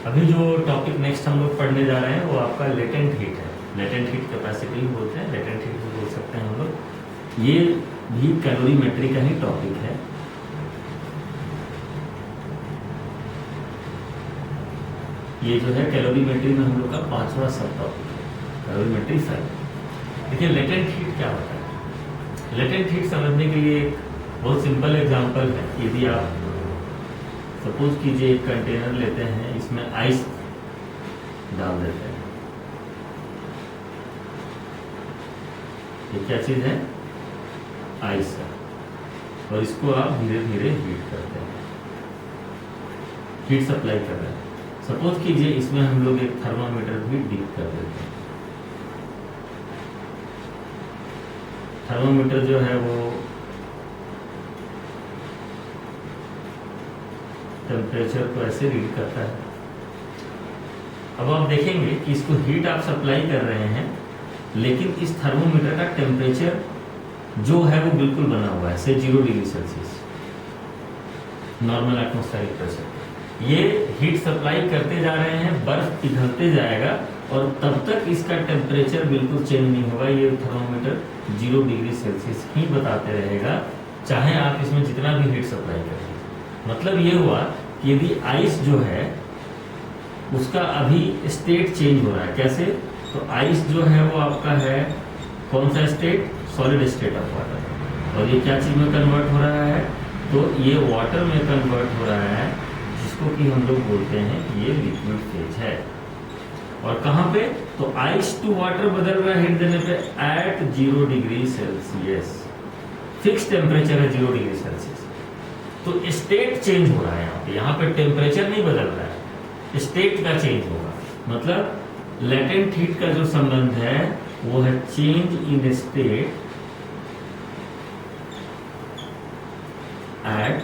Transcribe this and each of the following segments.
अभी जो topic next हम लोग पढ़ने जा रहे हैं वो आपका लेटेंट हीट है। लेटेंट हीट कैपेसिटी भी बोलते हैं, लेटेंट हीट भी बोल सकते हैं हम लोग। ये भी कैलोरीमेट्री का ही टॉपिक है। ये जो है कैलोरीमेट्री में हम लोग का 5वां सब टॉपिक है, कैलोरीमेट्री सर। देखिए लेटेंट हीट क्या होता है। लेटेंट हीट समझने के लिए एक बहुत सिंपल एग्जांपल है। यदि आप सपोज कीजिए एक कंटेनर लेते हैं, इसमें आइस डाल देते हैं। ये क्या चीज है? आइस है। और इसको आप धीरे धीरे हीट करते हैं, हीट सप्लाई कर रहे हैं। सपोज कीजिए इसमें हम लोग एक थर्मामीटर भी डिप कर देते हैं। थर्मामीटर जो है वो टेम्परेचर को ऐसे रीड करता है। अब आप देखेंगे कि इसको हीट आप सप्लाई कर रहे हैं, लेकिन इस थर्मोमीटर का टेम्परेचर जो है वो बिल्कुल बना हुआ है, से 0 degree Celsius, normal atmospheric pressure. ये हीट सप्लाई करते जा रहे हैं, बर्फ पिघलते जाएगा और तब तक इसका टेम्परेचर बिल्कुल चेंज नहीं होगा। ये थर्मोमीटर 0 डिग्री सेल्सियस ही बताते रहेगा, चाहे आप इसमें जितना भी हीट सप्लाई करें। मतलब ये हुआ कि यदि आइस जो है उसका अभी स्टेट चेंज हो रहा है। कैसे? तो आइस जो है वो आपका है कौन सा state? Solid state of water. और ये क्या चीज में कन्वर्ट हो रहा है? तो ये वाटर में कन्वर्ट हो रहा है, जिसको कि हम लोग बोलते हैं कि ये लिक्विड फेज है। और कहाँ पे? तो आइस टू वाटर बदल रहा है हीट देने पे at 0 degree Celsius. Fix temperature है 0 डिग्री सेल्सियस। तो स्टेट चेंज हो रहा है यहाँ पे टेम्परेचर नहीं बदल रहा है, स्टेट का चेंज होगा। मतलब लेटेंट हीट का जो संबंध है वो है change in state at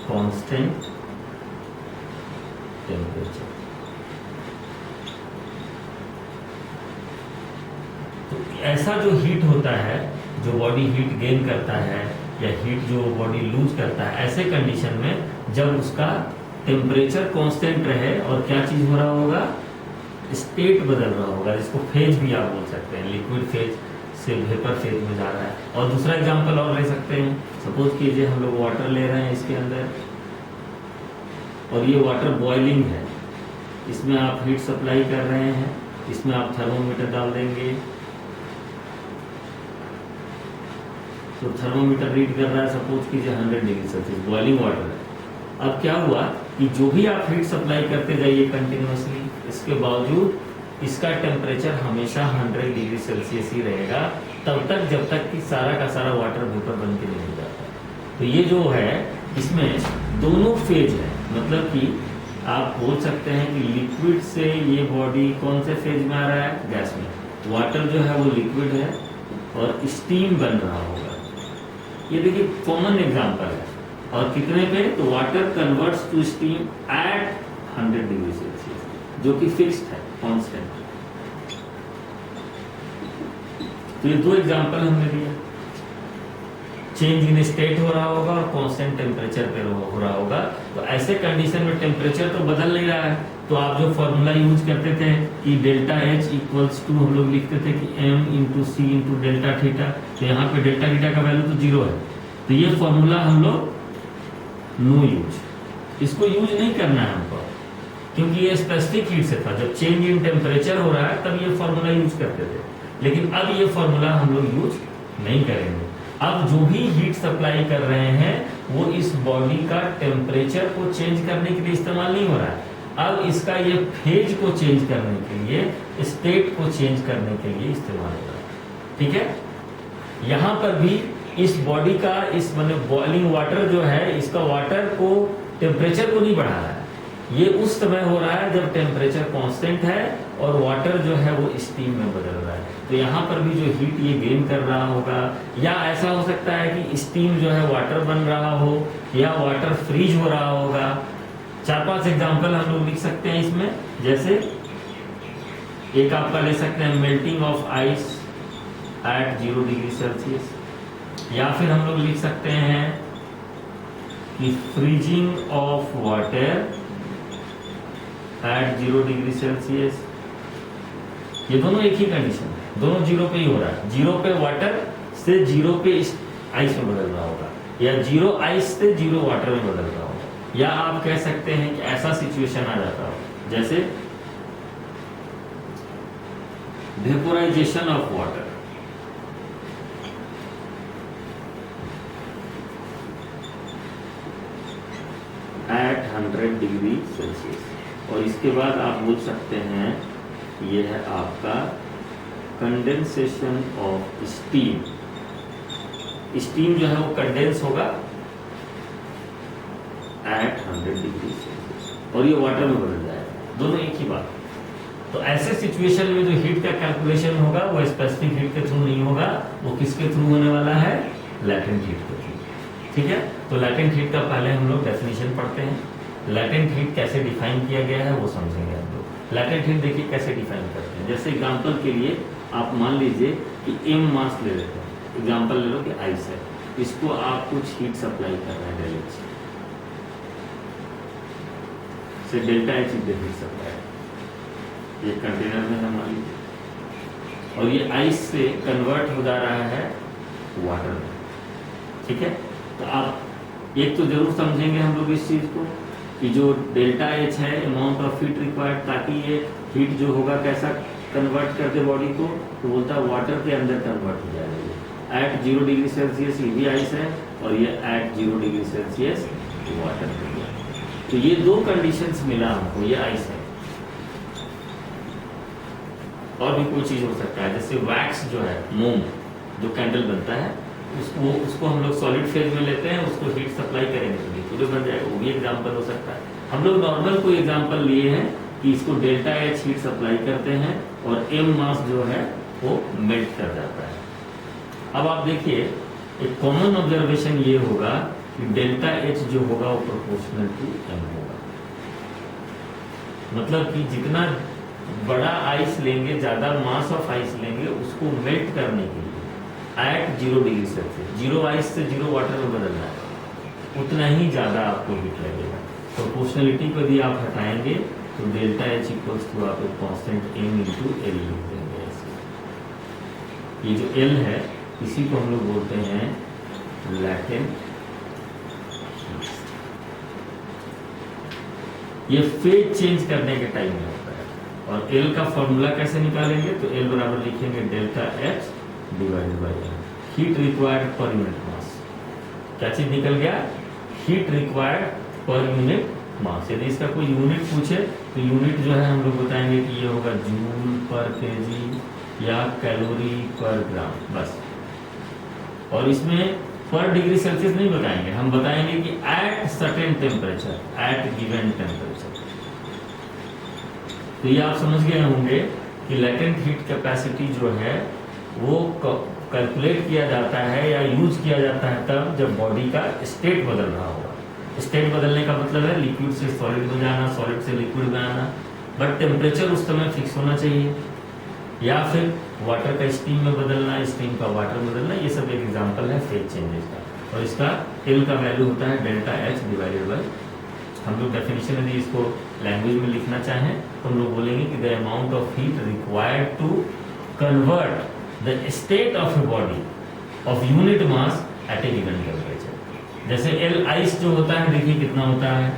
constant temperature. तो ऐसा जो हीट होता है, जो बॉडी हीट गेन करता है या हीट जो बॉडी लूज करता है, ऐसे कंडीशन में जब उसका टेम्परेचर कांस्टेंट रहे और क्या चीज हो रहा होगा? स्टेट बदल रहा होगा, जिसको फेज भी आप बोल सकते हैं। लिक्विड फेज से वेपर फेज में जा रहा है। और दूसरा एग्जांपल और ले सकते हैं। सपोज कीजिए हम लोग वाटर ले रहे हैं इसके अंदर, और ये वाटर बॉइलिंग है। इसमें आप हीट सप्लाई कर रहे हैं, इसमें आप थर्मोमीटर डाल देंगे तो थर्मोमीटर रीड कर रहा है सपोज कीजिए 100 डिग्री सेल्सियस, बॉइलिंग वाटर है। अब क्या हुआ कि जो भी आप हीट सप्लाई करते जाइए कंटिन्यूअसली, इसके बावजूद इसका टेम्परेचर हमेशा 100 डिग्री सेल्सियस ही रहेगा, तब तक जब तक कि सारा का सारा वाटर वेपर बन के नहीं जाता। तो ये जो है इसमें दोनों फेज है। मतलब कि आप बोल सकते हैं कि लिक्विड से ये बॉडी कौन से फेज में आ रहा है? गैस में। वाटर जो है वो लिक्विड है और स्टीम बन रहा होगा। ये देखिए कॉमन एग्जांपल है। और कितने पे? तो water converts to steam at 100 degree Celsius, जो कि फिक्स्ड है, कांस्टेंट। तो ये दो एग्जांपल हमने दिया। चेंज इन स्टेट हो रहा होगा और कांस्टेंट टेम्परेचर पे हो रहा होगा। तो ऐसे कंडीशन में टेम्परेचर तो बदल नहीं रहा है, तो आप जो फॉर्मूला यूज करते थे कि डेल्टा H इक्वल्स टू, हम लोग लिखते थे कि m इंटू सी इंटू डेल्टा थीटा। तो यहाँ पे डेल्टा थीटा का वैल्यू तो 0 है, तो ये फॉर्मूला हम लोग नो यूज, इसको यूज नहीं करना है हमको, क्योंकि ये स्पेसिफिक हीट से था। जब चेंज इन टेम्परेचर हो रहा है तब ये फॉर्मूला यूज करते थे, लेकिन अब ये फॉर्मूला हम लोग यूज नहीं करेंगे। अब जो भी हीट सप्लाई कर रहे हैं वो इस बॉडी का टेम्परेचर को चेंज करने के लिए इस्तेमाल नहीं हो रहा है। अब इसका ये फेज को चेंज करने के लिए, स्टेट को चेंज करने के लिए इस्तेमाल हो रहा है। ठीक है? यहाँ पर भी इस बॉडी का, इस माने बॉइलिंग वाटर जो है, इसका वाटर को टेम्परेचर को नहीं बढ़ा रहा है। ये उस समय हो रहा है जब टेम्परेचर कांस्टेंट है और वाटर जो है वो स्टीम में बदल रहा है। तो यहाँ पर भी जो हीट ये गेन कर रहा होगा, या ऐसा हो सकता है कि स्टीम जो है वाटर बन रहा हो, या वाटर फ्रीज हो रहा होगा। 4-5 एग्जांपल हम लोग लिख सकते हैं इसमें। जैसे एक आपका ले सकते हैं melting of ice eight 0 degree Celsius, या फिर हम लोग लिख सकते हैं कि freezing of water at 0 degree Celsius. ये दोनों एक ही कंडीशन है, दोनों 0 पे ही हो रहा है। 0 पे वाटर से 0 पे आइस में बदल रहा होगा, या 0 आइस से 0 वाटर में बदल रहा होगा, या आप कह सकते हैं कि ऐसा सिचुएशन आ जाता हो जैसे vaporisation of water at 100 degree Celsius. और इसके बाद आप बोल सकते हैं ये है आपका कंडेंसेशन ऑफ स्टीम। स्टीम जो है वो कंडेंस होगा एट 100 डिग्री सेल्सियस और ये वाटर में बदल जाएगा, दोनों एक ही बात। तो ऐसे सिचुएशन में जो हीट का कैलकुलेशन होगा वो स्पेसिफिक हीट के थ्रू नहीं होगा, वो किसके थ्रू होने वाला है? लैटेंट हीट के थ्रू। ठीक है, तो लैटेंट हीट का पहले हम लोग डेफिनेशन पढ़ते हैं। लैटेंट हीट कैसे डिफाइन किया गया है वो समझेंगे हम लोग। लैटेंट हीट देखिए कैसे डिफाइन करते हैं। जैसे एग्जांपल के लिए आप मान लीजिए कि m मास ले लेते हैं, एग्जांपल ले लो कि आइस है, इसको आप कुछ हीट सप्लाई कर रहे हैं डेल्टा एच से, डेल्टा एच हीट सप्लाई ये कंटेनर में है मान लीजिए, और ये आइस से कन्वर्ट हो जा रहा है वाटर में। ठीक है, तो आप एक तो जरूर समझेंगे हम लोग इस चीज को कि जो डेल्टा एच है अमाउंट ऑफ हीट रिक्वायर्ड, ताकि ये हीट जो होगा कैसा कन्वर्ट कर दे बॉडी को, तो बोलता है वाटर के अंदर कन्वर्ट हो जाएगा। एट 0 डिग्री सेल्सियस ये भी आइस है और ये एट 0 डिग्री सेल्सियस वाटर हो गया। तो ये दो कंडीशंस मिला हमको, ये आइस है। और भी कोई चीज हो सकता है, जैसे वैक्स जो है, मोम जो कैंडल बनता है, उसको हम लोग सॉलिड फेज में लेते हैं, उसको हीट सप्लाई करेंगे तो लिक्विड बन जाएगा, वो भी एग्जांपल हो सकता है। हम लोग नॉर्मल कोई एग्जांपल लिए हैं कि इसको डेल्टा एच हीट सप्लाई करते हैं और m मास जो है वो मेल्ट कर जाता है। अब आप देखिए एक कॉमन ऑब्जर्वेशन ये होगा कि डेल्टा एच जो होगा वो प्रोपोर्शनल टू m होगा। मतलब कि जितना बड़ा आइस लेंगे, ज्यादा मास ऑफ आइस लेंगे, उसको मेल्ट करने के लिए एट 0 डिग्री सेल्सियस 0 आइस से 0 वाटर में बदलना है, उतना ही ज्यादा आपको हीट लगेगा। प्रोपोर्शनलिटी को यदि आप हटाएंगे तो डेल्टा एच इक्वल्स टू आप एक कांस्टेंट m इंटू एल लिख देंगे ऐसे। ये जो L है इसी को हम लोग बोलते हैं लैटेंट। ये फेज चेंज करने के टाइम में होता है। और L का फॉर्मूला कैसे निकालेंगे? तो L बराबर लिखेंगे delta H divided by m, heat required per unit mass. क्या चीज निकल गया? Heat required per unit mass. यदि इसका कोई यूनिट पूछे तो यूनिट जो है हम लोग बताएंगे कि ये होगा जूल पर केजी या कैलोरी पर ग्राम, बस। और इसमें पर डिग्री सेल्सियस नहीं बताएंगे, हम बताएंगे कि at certain temperature, at given temperature. तो ये आप समझ गए होंगे कि लैटेंट हीट कैपेसिटी जो है वो कैलकुलेट किया जाता है या यूज किया जाता है तब जब बॉडी का स्टेट बदल रहा होगा। स्टेट बदलने का मतलब है लिक्विड से सॉलिड में जाना, सॉलिड से लिक्विड में आना, बट टेम्परेचर उस समय फिक्स होना चाहिए। या फिर वाटर का स्टीम में बदलना, स्टीम का वाटर में बदलना, ये सब एक एग्जांपल है फेज चेंजेस का। और इसका L का वैल्यू होता है डेल्टा एच डिवाइडेड बाय, हम लोग डेफिनेशन यदि इसको लैंग्वेज में लिखना चाहें तो हम लोग बोलेंगे कि the amount of heat required to convert the state of a body of unit mass at a given temperature. जैसे L आइस जो होता है, देखिए कितना होता है।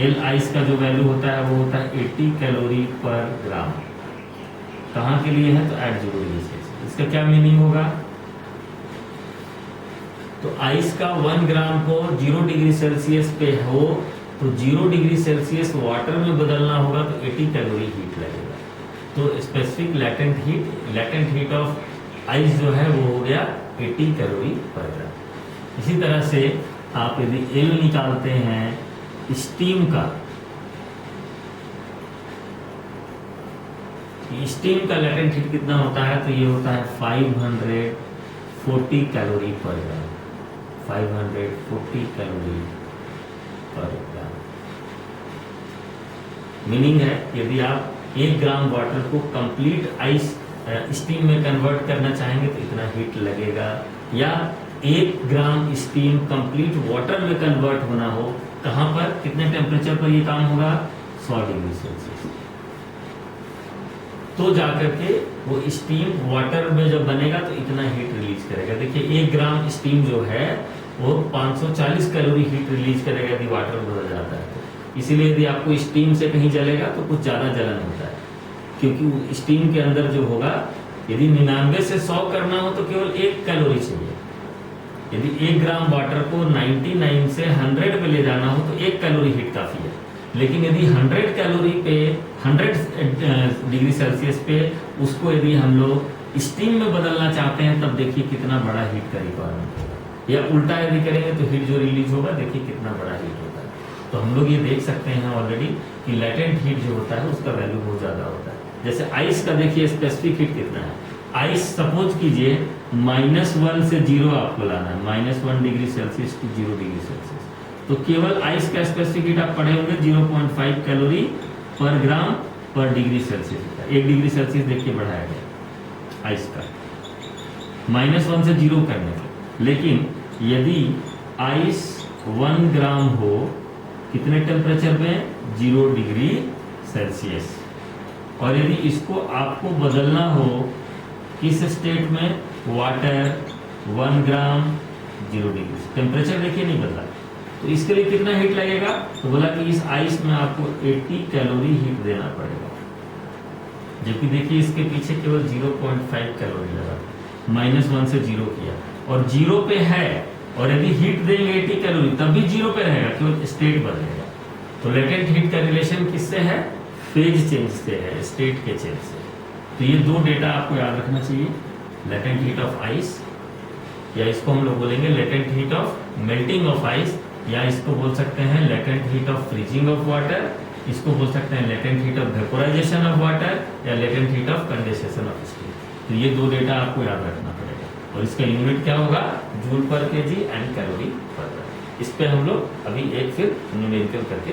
L आइस का जो वैल्यू होता है वो होता है 80 कैलोरी पर ग्राम। कहाँ के लिए है? तो एट 0 डिग्री सेल्सियस। इसका क्या मीनिंग होगा? तो आइस का 1 ग्राम को 0 डिग्री सेल्सियस पे हो तो 0 डिग्री सेल्सियस वाटर में बदलना होगा तो 80 कैलोरी हीट लगेगा। तो specific latent heat of ice जो है वो हो गया 80 कैलोरी पर ग्राम। इसी तरह से आप यदि L निकालते हैं स्टीम का, स्टीम का लैटेंट हीट कितना होता है? तो ये होता है 540 कैलोरी पर ग्राम, 540 कैलोरी पर ग्राम। मीनिंग है यदि आप 1 ग्राम वाटर को कंप्लीट आइस स्टीम में कन्वर्ट करना चाहेंगे तो इतना हीट लगेगा, या 1 ग्राम स्टीम कंप्लीट वाटर में कन्वर्ट होना हो, कहाँ पर, कितने टेम्परेचर पर ये काम होगा? 100 डिग्री सेल्सियस, तो जाकर के वो स्टीम वाटर में जब बनेगा तो इतना हीट रिलीज करेगा। देखिए 1 ग्राम स्टीम जो है वो 540 कैलोरी हीट रिलीज करेगा यदि वाटर में बदल जाता है तो। इसीलिए यदि आपको स्टीम से कहीं जलेगा तो कुछ ज़्यादा जलन होता है, क्योंकि स्टीम के अंदर जो होगा, यदि 99 से 100 करना हो तो केवल 1 कैलोरी चाहिए। यदि 1 ग्राम वाटर को 99 से 100 पे ले जाना हो तो 1 कैलोरी हीट काफ़ी है। लेकिन यदि 100 कैलोरी पे 100 डिग्री सेल्सियस पे उसको यदि हम लोग स्टीम में बदलना चाहते हैं, तब देखिए कितना बड़ा हीट का रिक्वायरमेंट होगा। या उल्टा यदि करेंगे तो हीट जो रिलीज होगा, देखिए कितना बड़ा हीट होता है। तो हम लोग ये देख सकते हैं ऑलरेडी कि लेटेंट हीट जो होता है उसका वैल्यू बहुत ज़्यादा होता है। जैसे आइस का देखिए स्पेसिफिक हीट कितना है। आइस सपोज कीजिए -1 से 0 आपको लाना है, -1 degree Celsius to 0 degree Celsius, तो केवल आइस का स्पेसिफिक हीट आप पढ़े होंगे 0.5 कैलोरी पर ग्राम पर डिग्री सेल्सियस होता है। 1 डिग्री सेल्सियस देखिए बढ़ाया गया आइस का -1 से 0 करने का। लेकिन यदि आइस 1 ग्राम हो कितने टेम्परेचर में, 0 डिग्री सेल्सियस, और यदि इसको आपको बदलना हो किस स्टेट में, वाटर 1 ग्राम 0 डिग्री, टेम्परेचर देखिए नहीं बदला, तो इसके लिए कितना हीट लगेगा, तो बोला कि इस आइस में आपको 80 कैलोरी हीट देना पड़ेगा। जबकि देखिए इसके पीछे केवल 0.5 कैलोरी लगा, -1 से 0 किया और 0 पे है, और यदि हीट देंगे 80 कैलोरी तब भी 0 पे रहेगा, केवल स्टेट बदलेगा। तो लेटेंट हीट का रिलेशन किससे है, फेज चेंज से है, स्टेट के चेंज से। तो ये 2 डेटा आपको याद रखना चाहिए, लेटेंट हीट ऑफ आइस, या इसको हम लोग बोलेंगे latent heat of melting of ice, या इसको बोल सकते हैं latent heat of freezing of water, इसको बोल सकते हैं latent heat of vaporization of water, या latent heat of condensation of steam. तो ये 2 डेटा आपको याद रखना पड़ेगा, और इसका यूनिट क्या होगा, जूल पर केजी एंड कैलोरी पर। इस पे हम लोग अभी एक फिर न्यूमेरिकल करके